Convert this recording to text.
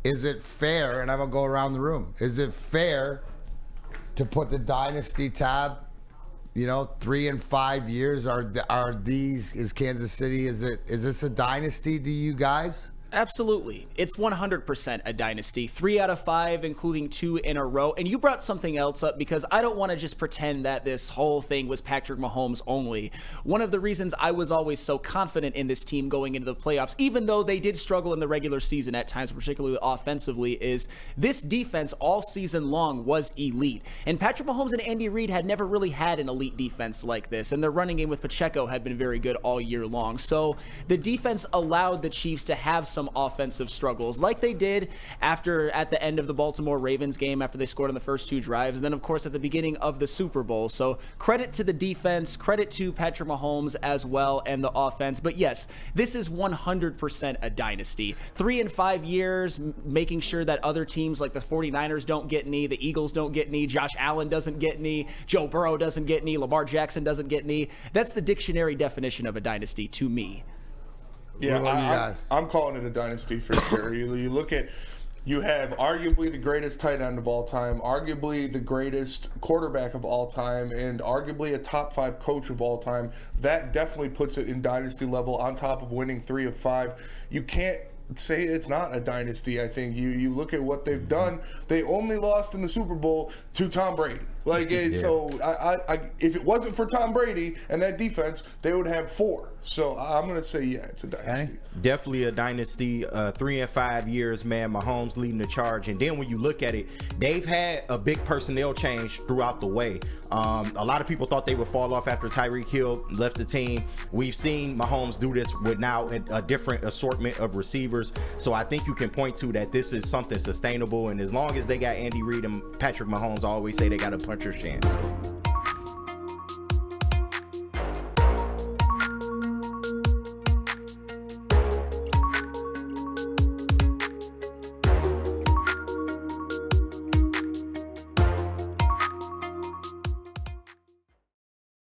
is it fair, and I'm going to go around the room, is it fair to put the dynasty tab, 3 and 5 years, is Kansas City, is this a dynasty to you guys? Absolutely. It's 100% a dynasty. 3 out of 5, including 2 in a row. And you brought something else up because I don't want to just pretend that this whole thing was Patrick Mahomes only. One of the reasons I was always so confident in this team going into the playoffs, even though they did struggle in the regular season at times, particularly offensively, is this defense all season long was elite. And Patrick Mahomes and Andy Reid had never really had an elite defense like this. And their running game with Pacheco had been very good all year long. So the defense allowed the Chiefs to have some offensive struggles like they did at the end of the Baltimore Ravens game after they scored on the first 2 drives, and then of course at the beginning of the Super Bowl. So credit to the defense, credit to Patrick Mahomes as well and the offense. But yes, this is 100% a dynasty. 3 and 5 years, making sure that other teams like the 49ers don't get any, the Eagles don't get any, Josh Allen doesn't get any, Joe Burrow doesn't get any, Lamar Jackson doesn't get any. That's the dictionary definition of a dynasty to me. Yeah, I'm calling it a dynasty for sure. You have arguably the greatest tight end of all time, arguably the greatest quarterback of all time, and arguably a top 5 coach of all time. That definitely puts it in dynasty level on top of winning 3 of 5. You can't say it's not a dynasty. I think you look at what they've done. They only lost in the Super Bowl to Tom Brady. So if it wasn't for Tom Brady and that defense, they would have 4. So I'm going to say, yeah, it's a dynasty. Definitely a dynasty. 3 and 5 years, man. Mahomes leading the charge. And then when you look at it, they've had a big personnel change throughout the way. A lot of people thought they would fall off after Tyreek Hill left the team. We've seen Mahomes do this with now a different assortment of receivers. So I think you can point to that this is something sustainable. And as long as they got Andy Reid and Patrick Mahomes, I always say they got a puncher's chance.